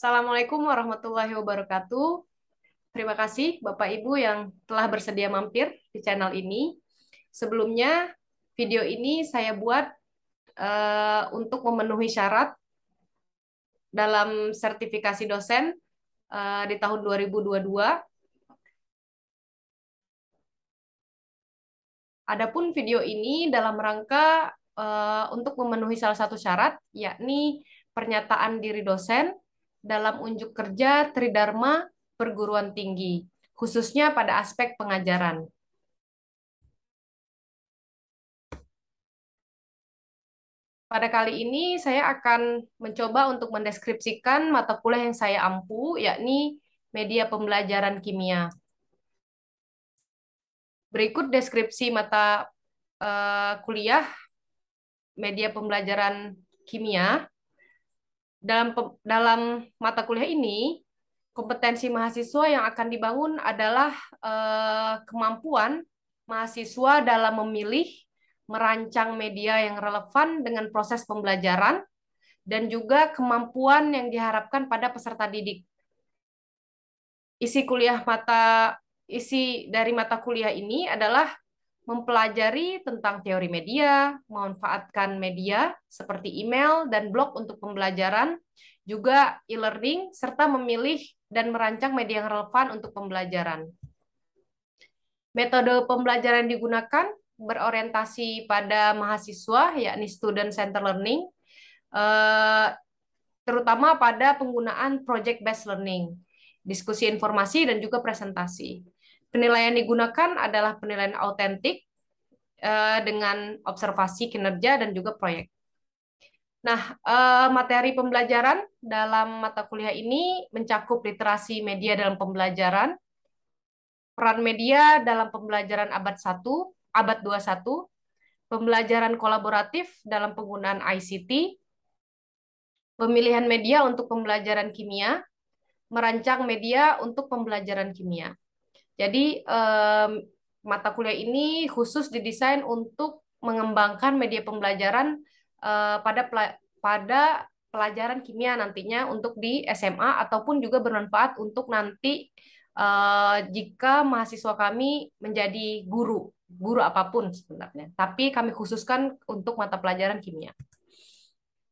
Assalamualaikum warahmatullahi wabarakatuh. Terima kasih Bapak Ibu yang telah bersedia mampir di channel ini. Sebelumnya, video ini saya buat untuk memenuhi syarat dalam sertifikasi dosen di tahun 2022. Adapun video ini dalam rangka untuk memenuhi salah satu syarat, yakni pernyataan diri dosen dalam unjuk kerja Tridharma perguruan tinggi, khususnya pada aspek pengajaran. Pada kali ini saya akan mencoba untuk mendeskripsikan mata kuliah yang saya ampu, yakni media pembelajaran kimia. Berikut deskripsi mata kuliah media pembelajaran kimia. Dalam mata kuliah ini, kompetensi mahasiswa yang akan dibangun adalah kemampuan mahasiswa dalam memilih, merancang media yang relevan dengan proses pembelajaran, dan juga kemampuan yang diharapkan pada peserta didik. Isi kuliah mata isi dari mata kuliah ini adalah mempelajari tentang teori media, memanfaatkan media seperti email dan blog untuk pembelajaran, juga e-learning, serta memilih dan merancang media yang relevan untuk pembelajaran. Metode pembelajaran digunakan berorientasi pada mahasiswa, yakni student center learning, terutama pada penggunaan project based learning, diskusi informasi, dan juga presentasi. Penilaian digunakan adalah penilaian autentik dengan observasi kinerja dan juga proyek. Nah, materi pembelajaran dalam mata kuliah ini mencakup literasi media dalam pembelajaran, peran media dalam pembelajaran abad 1, abad 21, pembelajaran kolaboratif dalam penggunaan ICT, pemilihan media untuk pembelajaran kimia, merancang media untuk pembelajaran kimia. Jadi mata kuliah ini khusus didesain untuk mengembangkan media pembelajaran pada pelajaran kimia nantinya untuk di SMA ataupun juga bermanfaat untuk nanti jika mahasiswa kami menjadi guru apapun sebenarnya. Tapi kami khususkan untuk mata pelajaran kimia.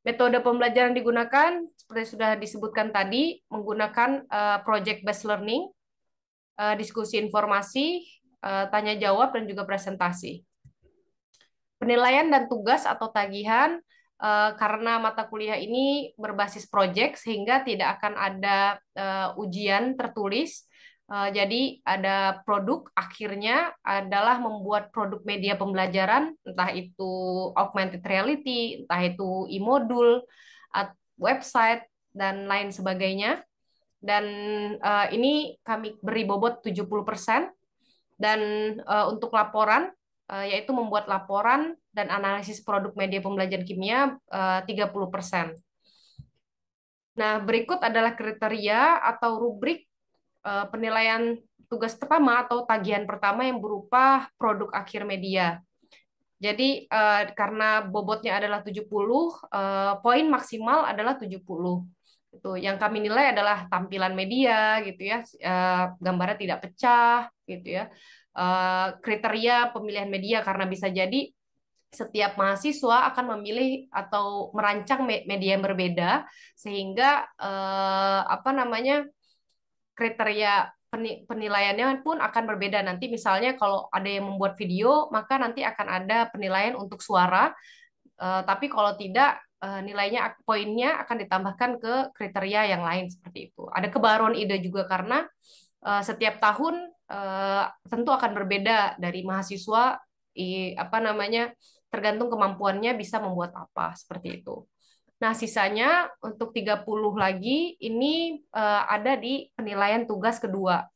Metode pembelajaran digunakan seperti sudah disebutkan tadi menggunakan project based learning, diskusi informasi, tanya jawab, dan juga presentasi. Penilaian dan tugas atau tagihan karena mata kuliah ini berbasis project sehingga tidak akan ada ujian tertulis. Jadi ada produk akhirnya adalah membuat produk media pembelajaran, entah itu augmented reality, entah itu e-modul, website, dan lain sebagainya. Dan ini kami beri bobot 70%. Dan untuk laporan, yaitu membuat laporan dan analisis produk media pembelajaran kimia 30%. Nah, berikut adalah kriteria atau rubrik penilaian tugas pertama atau tagihan pertama yang berupa produk akhir media. Jadi karena bobotnya adalah 70, poin maksimal adalah 70. Itu yang kami nilai adalah tampilan media gitu ya, gambarnya tidak pecah gitu ya. Kriteria pemilihan media karena bisa jadi setiap mahasiswa akan memilih atau merancang media yang berbeda sehingga apa namanya kriteria penilaiannya pun akan berbeda. Nanti misalnya kalau ada yang membuat video, maka nanti akan ada penilaian untuk suara. Tapi kalau tidak, nilainya poinnya akan ditambahkan ke kriteria yang lain seperti itu. Ada kebaruan ide juga karena setiap tahun tentu akan berbeda dari mahasiswa apa namanya tergantung kemampuannya bisa membuat apa seperti itu. Nah, sisanya untuk 30 lagi ini ada di penilaian tugas kedua.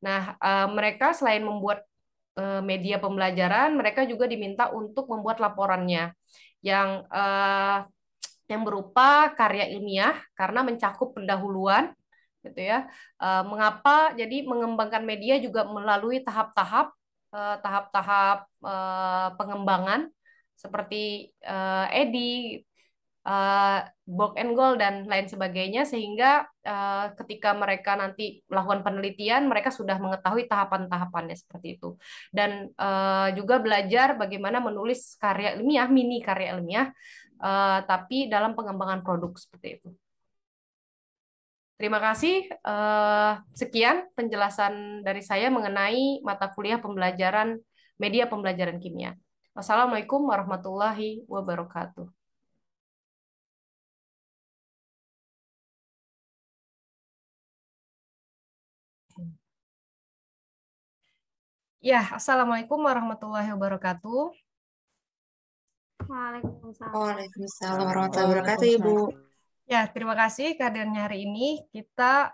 Nah, mereka selain membuat media pembelajaran, mereka juga diminta untuk membuat laporannya yang berupa karya ilmiah karena mencakup pendahuluan gitu ya. Mengapa jadi mengembangkan media juga melalui tahap-tahap pengembangan seperti EDI, block and goal dan lain sebagainya, sehingga ketika mereka nanti melakukan penelitian mereka sudah mengetahui tahapan-tahapannya seperti itu. Dan juga belajar bagaimana menulis karya ilmiah, mini karya ilmiah, tapi dalam pengembangan produk seperti itu. Terima kasih. Sekian penjelasan dari saya mengenai mata kuliah pembelajaran media pembelajaran kimia. Wassalamualaikum warahmatullahi wabarakatuh. Ya, assalamualaikum warahmatullahi wabarakatuh. Waalaikumsalam. Waalaikumsalam warahmatullahi wabarakatuh, Ibu. Ya, terima kasih kehadirannya hari ini. Kita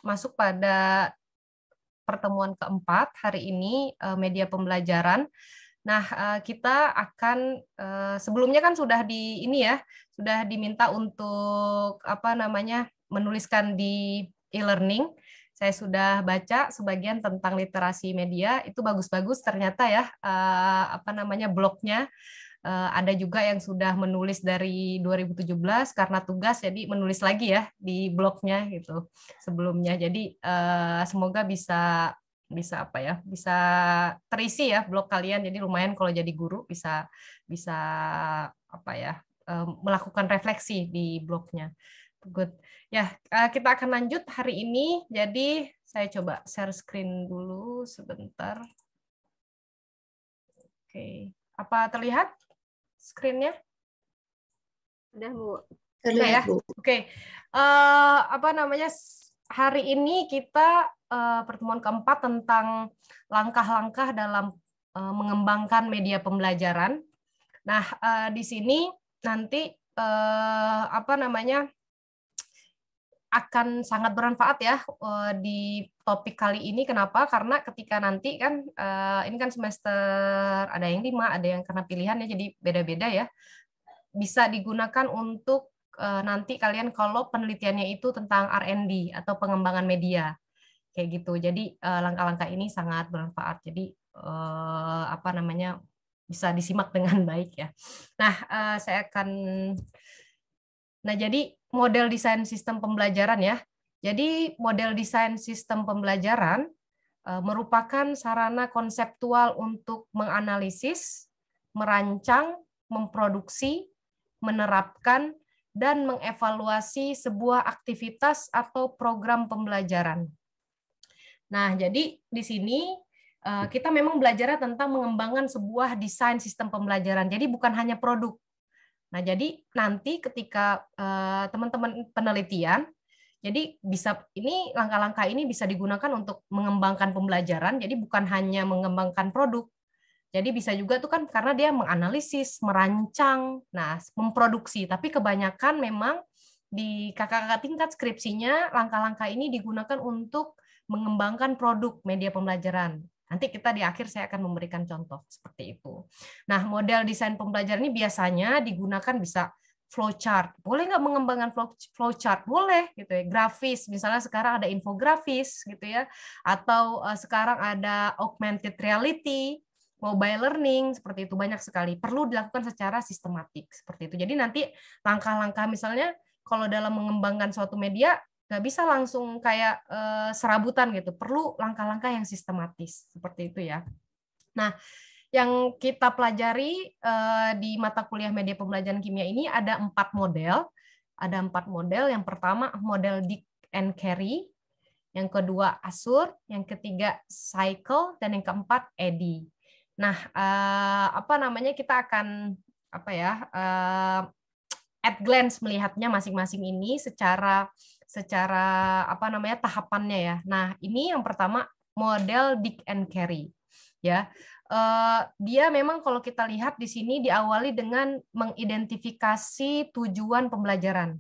masuk pada pertemuan keempat hari ini, media pembelajaran. Nah, kita akan sebelumnya kan sudah sudah diminta untuk menuliskan di e-learning. Saya sudah baca sebagian tentang literasi media, itu bagus-bagus ternyata ya, blognya. Ada juga yang sudah menulis dari 2017 karena tugas, jadi menulis lagi ya di blognya gitu sebelumnya. Jadi semoga bisa bisa terisi ya blog kalian. Jadi lumayan kalau jadi guru bisa bisa melakukan refleksi di blognya. Good. Ya, kita akan lanjut hari ini. Jadi saya coba share screen dulu sebentar. Oke, apa terlihat screen-nya? Udah, Bu. Udah ya? Oke. Hari ini kita pertemuan keempat tentang langkah-langkah dalam mengembangkan media pembelajaran. Nah, di sini nanti akan sangat bermanfaat ya di topik kali ini. Kenapa? Karena ketika nanti kan ini kan semester ada yang 5, ada yang karena pilihan ya, jadi beda-beda ya. Bisa digunakan untuk nanti kalian kalau penelitiannya itu tentang R&D atau pengembangan media kayak gitu. Jadi langkah-langkah ini sangat bermanfaat. Jadi bisa disimak dengan baik ya. Nah, jadi model desain sistem pembelajaran ya. Jadi model desain sistem pembelajaran merupakan sarana konseptual untuk menganalisis, merancang, memproduksi, menerapkan, dan mengevaluasi sebuah aktivitas atau program pembelajaran. Nah, jadi di sini kita memang belajar tentang mengembangkan sebuah desain sistem pembelajaran. Jadi bukan hanya produk. Nah, jadi nanti ketika teman-teman penelitian, jadi langkah-langkah ini bisa digunakan untuk mengembangkan pembelajaran. Jadi bukan hanya mengembangkan produk. Jadi bisa juga tuh kan karena dia menganalisis, merancang, nah memproduksi. Tapi kebanyakan memang di kakak-kakak tingkat skripsinya langkah-langkah ini digunakan untuk mengembangkan produk media pembelajaran. Nanti kita di akhir saya akan memberikan contoh seperti itu. Nah, model desain pembelajaran ini biasanya digunakan bisa flowchart. Boleh nggak mengembangkan flowchart? Boleh gitu ya. Grafis, misalnya sekarang ada infografis gitu ya. Atau sekarang ada augmented reality, mobile learning, seperti itu banyak sekali. Perlu dilakukan secara sistematik seperti itu. Jadi nanti langkah-langkah misalnya kalau dalam mengembangkan suatu media nggak bisa langsung kayak serabutan gitu. Perlu langkah-langkah yang sistematis seperti itu ya. Nah, yang kita pelajari di mata kuliah media pembelajaran kimia ini ada 4 model. Ada 4 model. Yang pertama model Dick and Carey, yang kedua Assur, yang ketiga Cycle, dan yang keempat Eddy. Nah, kita akan at glance melihatnya masing-masing ini secara tahapannya ya. Nah, ini yang pertama model Dick and Carey ya. Dia memang kalau kita lihat di sini diawali dengan mengidentifikasi tujuan pembelajaran.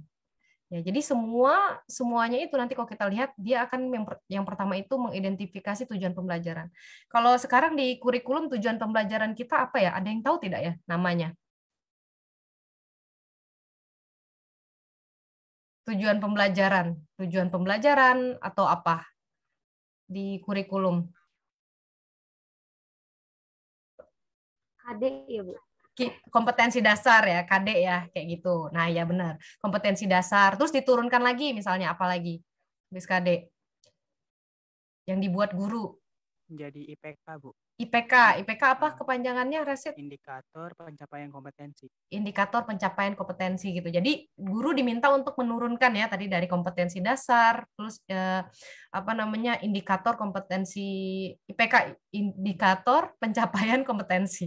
Ya, jadi semuanya itu nanti kalau kita lihat dia akan yang pertama itu mengidentifikasi tujuan pembelajaran. Kalau sekarang di kurikulum tujuan pembelajaran kita apa ya? Ada yang tahu tidak ya namanya? Tujuan pembelajaran atau apa di kurikulum? Adik ya, Bu. kompetensi dasar ya, KD ya, kayak gitu. Nah, ya benar. Kompetensi dasar. Terus diturunkan lagi misalnya apa lagi? Bis KD yang dibuat guru. Jadi IPK, Bu. IPK apa kepanjangannya, Resit? Indikator pencapaian kompetensi. Indikator pencapaian kompetensi gitu. Jadi guru diminta untuk menurunkan ya tadi dari kompetensi dasar, terus apa namanya indikator kompetensi IPK, indikator pencapaian kompetensi.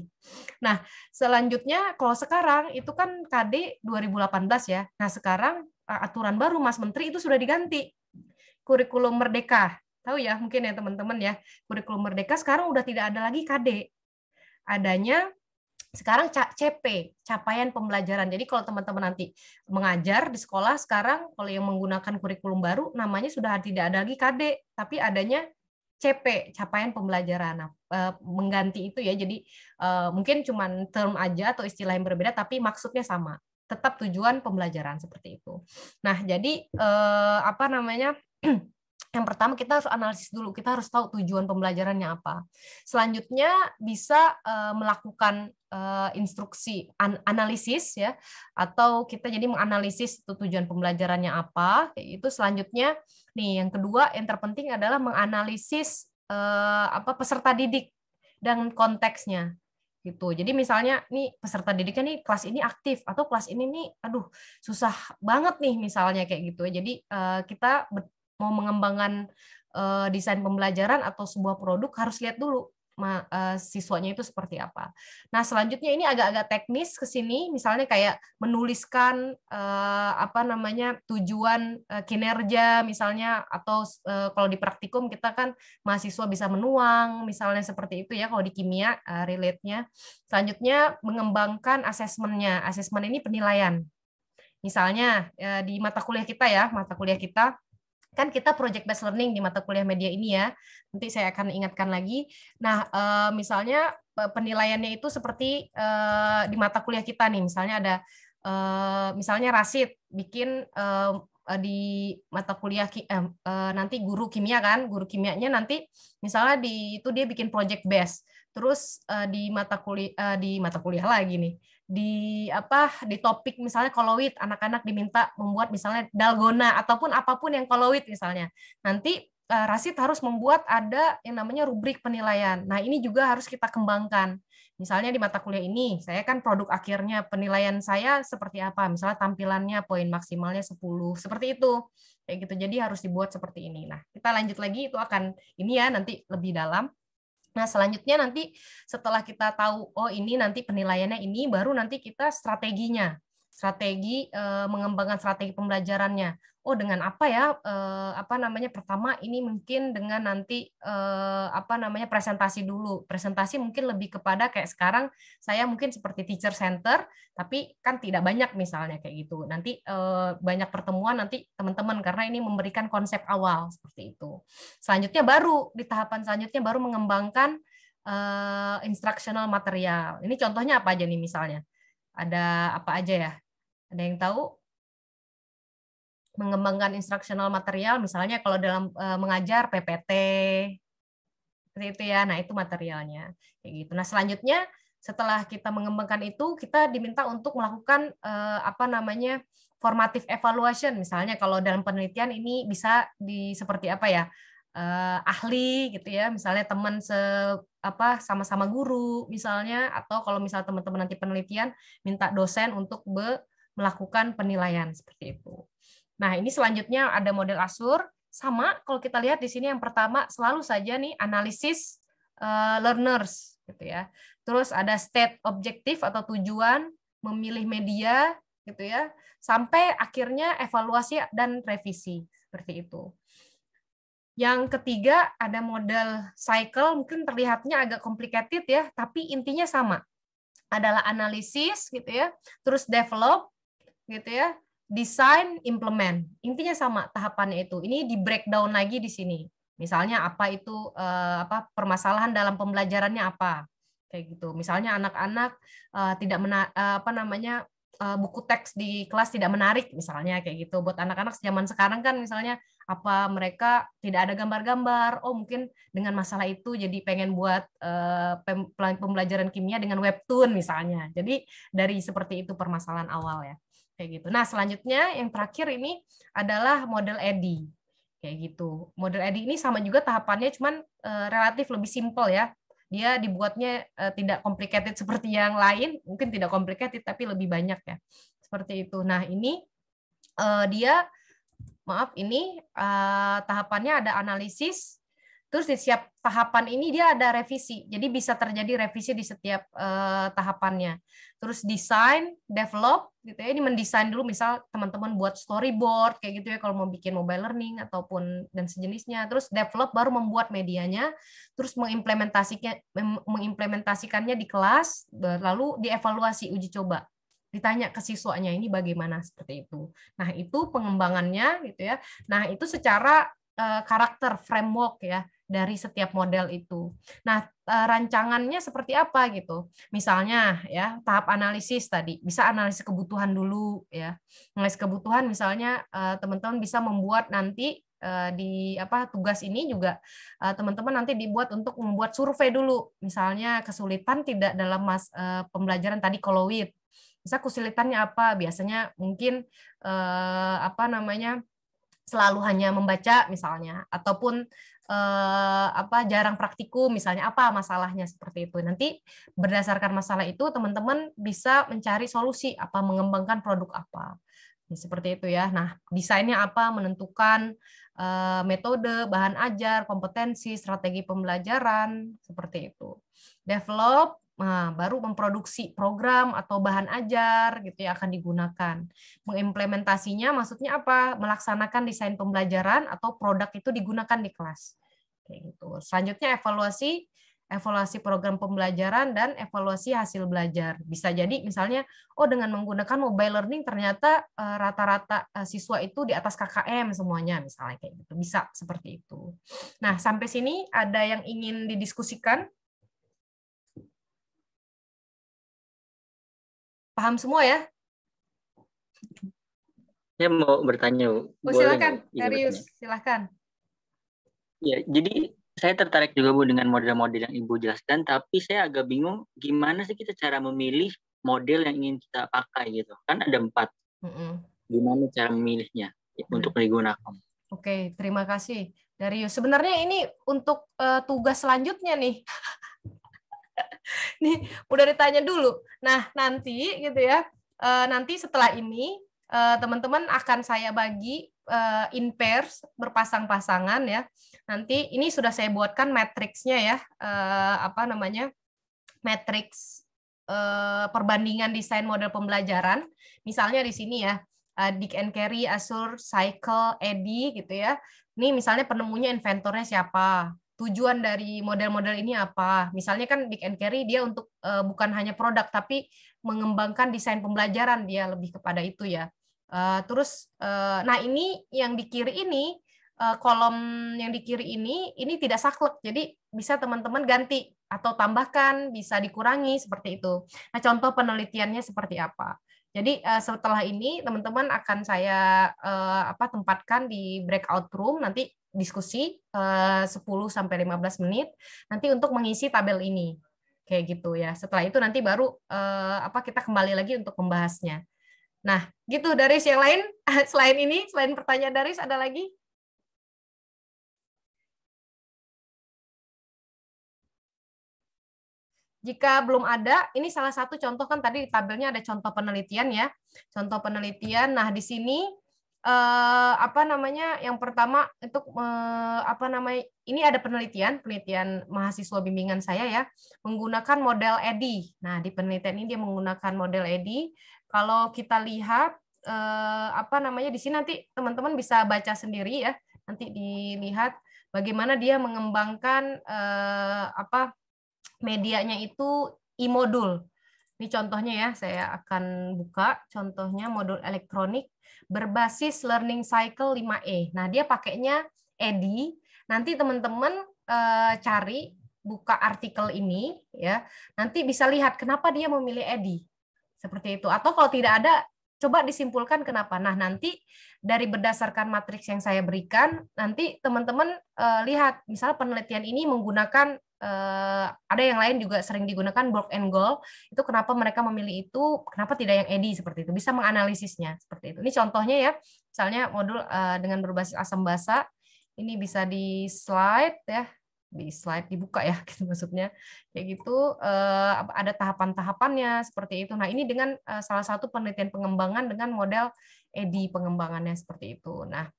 Nah, selanjutnya kalau sekarang itu kan KD 2018 ya. Nah, sekarang aturan baru Mas Menteri itu sudah diganti. Kurikulum Merdeka. Tahu ya mungkin ya teman-teman ya. Kurikulum Merdeka sekarang udah tidak ada lagi KD. Adanya sekarang CP, capaian pembelajaran. Jadi kalau teman-teman nanti mengajar di sekolah sekarang kalau yang menggunakan kurikulum baru namanya sudah tidak ada lagi KD, tapi adanya CP, capaian pembelajaran. Nah, mengganti itu ya. Jadi mungkin cuma term aja atau istilah yang berbeda tapi maksudnya sama. Tetap tujuan pembelajaran seperti itu. Nah, jadi apa namanya? Yang pertama kita harus analisis dulu, kita harus tahu tujuan pembelajarannya apa. Selanjutnya bisa melakukan instruksi analisis ya, atau kita jadi menganalisis tujuan pembelajarannya apa. Itu selanjutnya nih yang kedua yang terpenting adalah menganalisis apa peserta didik dan konteksnya gitu. Jadi misalnya nih peserta didiknya nih kelas ini aktif atau kelas ini nih aduh susah banget nih misalnya kayak gitu. Jadi kita mau mengembangkan desain pembelajaran atau sebuah produk harus lihat dulu siswanya itu seperti apa. Nah, selanjutnya ini agak-agak teknis ke sini, misalnya kayak menuliskan apa namanya tujuan kinerja misalnya atau kalau di praktikum kita kan mahasiswa bisa menuang misalnya seperti itu ya kalau di kimia relate-nya. Selanjutnya mengembangkan asesmennya. Asesmen ini penilaian. Misalnya di mata kuliah kita ya, mata kuliah kita kan kita project based learning di mata kuliah media ini ya. Nanti saya akan ingatkan lagi. Nah, misalnya penilaiannya itu seperti di mata kuliah kita nih, misalnya ada misalnya Rasid bikin di mata kuliah nanti guru kimia kan, guru kimianya nanti misalnya itu dia bikin project based. Terus di mata kuliah lagi nih di topik misalnya koloid anak-anak diminta membuat misalnya dalgona ataupun apapun yang koloid misalnya nanti Rasid harus membuat ada yang namanya rubrik penilaian. Nah ini juga harus kita kembangkan misalnya di mata kuliah ini saya kan produk akhirnya penilaian saya seperti apa misalnya tampilannya poin maksimalnya 10 seperti itu kayak gitu jadi harus dibuat seperti ini. Nah kita lanjut lagi itu akan ini ya nanti lebih dalam. Nah, selanjutnya nanti setelah kita tahu, oh ini nanti penilaiannya ini, baru nanti kita strateginya. Strategi, mengembangkan strategi pembelajarannya. Oh, dengan apa ya, apa namanya, pertama ini mungkin dengan nanti, apa namanya, presentasi dulu. Presentasi mungkin lebih kepada kayak sekarang, saya mungkin seperti teacher center, tapi kan tidak banyak misalnya kayak gitu. Nanti banyak pertemuan nanti teman-teman, karena ini memberikan konsep awal, seperti itu. Selanjutnya baru, di tahapan selanjutnya baru mengembangkan instructional material. Ini contohnya apa aja nih misalnya? Ada apa aja ya? Ada yang tahu? Mengembangkan instructional material, misalnya kalau dalam mengajar PPT, seperti itu ya. Nah itu materialnya, kayak gitu. Nah selanjutnya setelah kita mengembangkan itu, kita diminta untuk melakukan apa namanya formative evaluation. Misalnya kalau dalam penelitian ini bisa seperti apa ya? Ahli gitu ya, misalnya teman sama-sama guru misalnya, atau kalau misalnya teman-teman nanti penelitian minta dosen untuk melakukan penilaian seperti itu. Nah, ini selanjutnya ada model Azure. Sama, kalau kita lihat di sini yang pertama selalu saja nih analisis learners gitu ya. Terus ada state objektif atau tujuan, memilih media gitu ya, sampai akhirnya evaluasi dan revisi seperti itu. Yang ketiga ada model cycle, mungkin terlihatnya agak complicated ya, tapi intinya sama. Adalah analisis gitu ya, terus develop gitu ya, design, implement. Intinya sama tahapannya itu. Ini di breakdown lagi di sini. Misalnya apa itu permasalahan dalam pembelajarannya apa. Kayak gitu. Misalnya anak-anak tidak buku teks di kelas tidak menarik misalnya kayak gitu. Buat anak-anak zaman sekarang kan misalnya apa mereka tidak ada gambar-gambar. Oh, mungkin dengan masalah itu jadi pengen buat pembelajaran kimia dengan webtoon misalnya. Jadi dari seperti itu permasalahan awal ya. Kayak gitu. Nah, selanjutnya yang terakhir ini adalah model EDI. Kayak gitu. Model EDI ini sama juga tahapannya cuman relatif lebih simpel ya. Dia dibuatnya tidak complicated seperti yang lain, mungkin tidak complicated tapi lebih banyak ya. Seperti itu. Nah, ini dia ini tahapannya ada analisis. Terus di setiap tahapan ini dia ada revisi. Jadi bisa terjadi revisi di setiap tahapannya. Terus desain, develop gitu ya. Ini mendesain dulu misal teman-teman buat storyboard kayak gitu ya kalau mau bikin mobile learning ataupun dan sejenisnya. Terus develop baru membuat medianya, terus mengimplementasikannya di kelas, lalu dievaluasi uji coba. Ditanya ke siswanya ini bagaimana seperti itu. Nah, itu pengembangannya gitu ya. Nah, itu secara karakter framework ya dari setiap model itu. Nah, rancangannya seperti apa gitu. Misalnya ya, tahap analisis tadi, bisa analisis kebutuhan dulu ya. Analisis kebutuhan misalnya teman-teman bisa membuat nanti di tugas ini juga teman-teman nanti dibuat untuk membuat survei dulu. Misalnya kesulitan tidak dalam pembelajaran tadi Kolowit. Bisa kesulitannya apa? Biasanya mungkin selalu hanya membaca misalnya, ataupun jarang praktikum misalnya, apa masalahnya seperti itu. Nanti berdasarkan masalah itu teman-teman bisa mencari solusi apa, mengembangkan produk apa. Seperti itu ya. Nah, desainnya apa, menentukan metode, bahan ajar, kompetensi, strategi pembelajaran, seperti itu. Develop, baru memproduksi program atau bahan ajar gitu ya akan digunakan. Mengimplementasinya maksudnya apa? Melaksanakan desain pembelajaran atau produk itu digunakan di kelas. Kayak gitu. Selanjutnya evaluasi program pembelajaran dan evaluasi hasil belajar. Bisa jadi misalnya, dengan menggunakan mobile learning ternyata rata-rata siswa itu di atas KKM semuanya, misalnya kayak gitu. Bisa seperti itu. Nah, sampai sini ada yang ingin didiskusikan? Paham semua ya? Saya mau bertanya, Bu. Oh, Boleh silakan, nggak, Bu? Darius, silakan. Ya, jadi saya tertarik juga, Bu, dengan model-model yang Ibu jelaskan, tapi saya agak bingung gimana sih kita cara memilih model yang ingin kita pakai gitu. Kan ada 4. Gimana cara memilihnya untuk digunakan? Oke, terima kasih Darius. Sebenarnya ini untuk tugas selanjutnya nih. Nih, udah ditanya dulu. Nah, nanti gitu ya. Nanti setelah ini teman-teman akan saya bagi in pairs, berpasang-pasangan ya. Nanti ini sudah saya buatkan matriksnya ya. Matriks perbandingan desain model pembelajaran. Misalnya di sini ya, Dick and Carey, Azure, Cycle, Eddy gitu ya. Ini misalnya penemunya, inventornya siapa, tujuan dari model-model ini apa. Misalnya kan Dick and Carey dia untuk bukan hanya produk tapi mengembangkan desain pembelajaran, dia lebih kepada itu ya. Nah ini yang di kiri ini, kolom yang di kiri ini tidak saklek, jadi bisa teman-teman ganti atau tambahkan, bisa dikurangi seperti itu. Nah, contoh penelitiannya seperti apa? Jadi setelah ini teman-teman akan saya tempatkan di breakout room, nanti diskusi 10-15 menit nanti untuk mengisi tabel ini. Kayak gitu ya. Setelah itu nanti baru kita kembali lagi untuk membahasnya. Nah, gitu Daris, yang lain selain pertanyaan Daris ada lagi? Jika belum ada, ini salah satu contoh, kan tadi di tabelnya ada contoh penelitian ya. Contoh penelitian. Nah, di sini yang pertama untuk ini ada penelitian mahasiswa bimbingan saya ya, menggunakan model EDI. Nah, di penelitian ini dia menggunakan model EDI. Kalau kita lihat di sini nanti teman-teman bisa baca sendiri ya. Nanti dilihat bagaimana dia mengembangkan medianya itu e-modul. Ini contohnya ya, saya akan buka contohnya modul elektronik berbasis Learning Cycle 5E. Nah, dia pakainya EDI. Nanti teman-teman cari, buka artikel ini ya. Nanti bisa lihat kenapa dia memilih EDI. Seperti itu. Atau kalau tidak ada, coba disimpulkan kenapa. Nah, nanti dari berdasarkan matriks yang saya berikan, nanti teman-teman lihat, misalnya penelitian ini menggunakan, ada yang lain juga sering digunakan Borg and Goal, itu kenapa mereka memilih itu, kenapa tidak yang EDI, seperti itu. Bisa menganalisisnya, seperti itu. Ini contohnya ya, misalnya modul dengan berbasis asam basa, ini bisa di slide ya, dibuka ya gitu maksudnya kayak gitu, ada tahapan-tahapannya seperti itu. Nah, ini dengan salah satu penelitian pengembangan dengan model EDI pengembangannya seperti itu. Nah,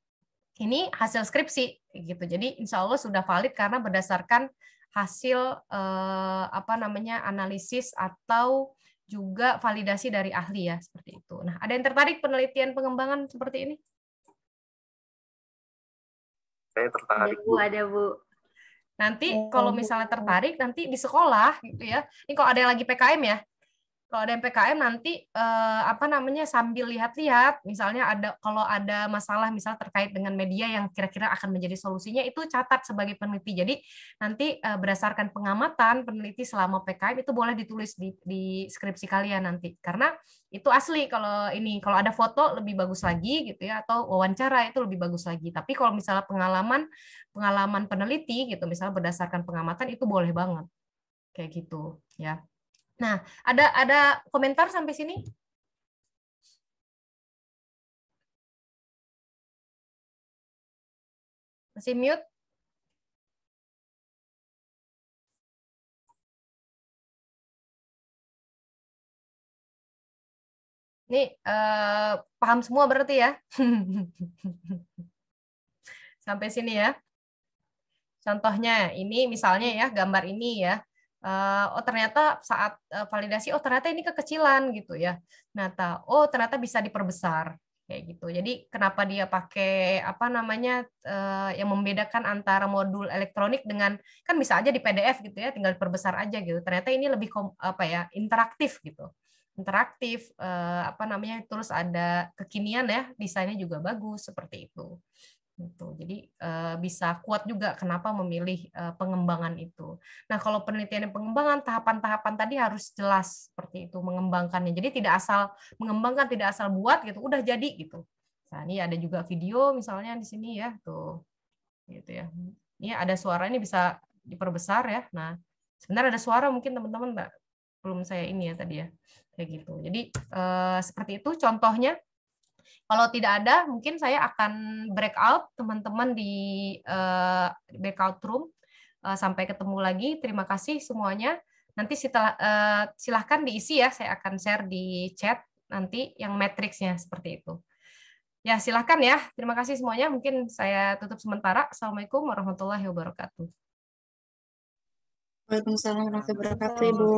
ini hasil skripsi gitu. Jadi insya Allah sudah valid karena berdasarkan hasil analisis atau juga validasi dari ahli ya, seperti itu. Nah, ada yang tertarik penelitian pengembangan seperti ini? Saya tertarik, Bu. Ada, Bu. Nanti kalau misalnya tertarik, nanti di sekolah gitu ya. Ini kalau ada yang lagi PKM ya. Kalau ada yang PKM nanti sambil lihat-lihat, misalnya kalau ada masalah misal terkait dengan media yang kira-kira akan menjadi solusinya, itu catat sebagai peneliti. Jadi nanti berdasarkan pengamatan peneliti selama PKM itu boleh ditulis di skripsi kalian nanti. Karena itu asli, kalau ada foto lebih bagus lagi gitu ya, atau wawancara itu lebih bagus lagi. Tapi kalau misalnya pengalaman peneliti gitu, misalnya berdasarkan pengamatan, itu boleh banget kayak gitu ya. Nah, ada komentar sampai sini? Masih mute? Nih, paham semua berarti ya? Sampai sini ya. Contohnya, ini misalnya ya, gambar ini ya. Ternyata saat validasi, ternyata ini kekecilan gitu ya. Nah, ternyata bisa diperbesar kayak gitu. Jadi kenapa dia pakai yang membedakan antara modul elektronik dengan, kan bisa aja di PDF gitu ya, tinggal diperbesar aja gitu. Ternyata ini lebih interaktif gitu. Interaktif terus ada kekinian ya, desainnya juga bagus seperti itu. Gitu. Jadi bisa kuat juga kenapa memilih pengembangan itu. Nah, kalau penelitian dan pengembangan, tahapan-tahapan tadi harus jelas seperti itu mengembangkannya. Jadi tidak asal mengembangkan, tidak asal buat gitu, udah jadi gitu. Nah, ini ada juga video misalnya di sini ya, tuh. Gitu ya. Ini ada suara, ini bisa diperbesar ya. Nah, sebenarnya ada suara, mungkin teman-teman belum saya ini ya tadi ya. Kayak gitu. Jadi seperti itu contohnya. Kalau tidak ada, mungkin saya akan breakout teman-teman di breakout room. Sampai ketemu lagi. Terima kasih semuanya. Nanti silahkan diisi ya. Saya akan share di chat nanti yang matriksnya seperti itu. Ya, silahkan ya. Terima kasih semuanya. Mungkin saya tutup sementara. Assalamualaikum warahmatullahi wabarakatuh. Waalaikumsalam warahmatullahi wabarakatuh, Ibu.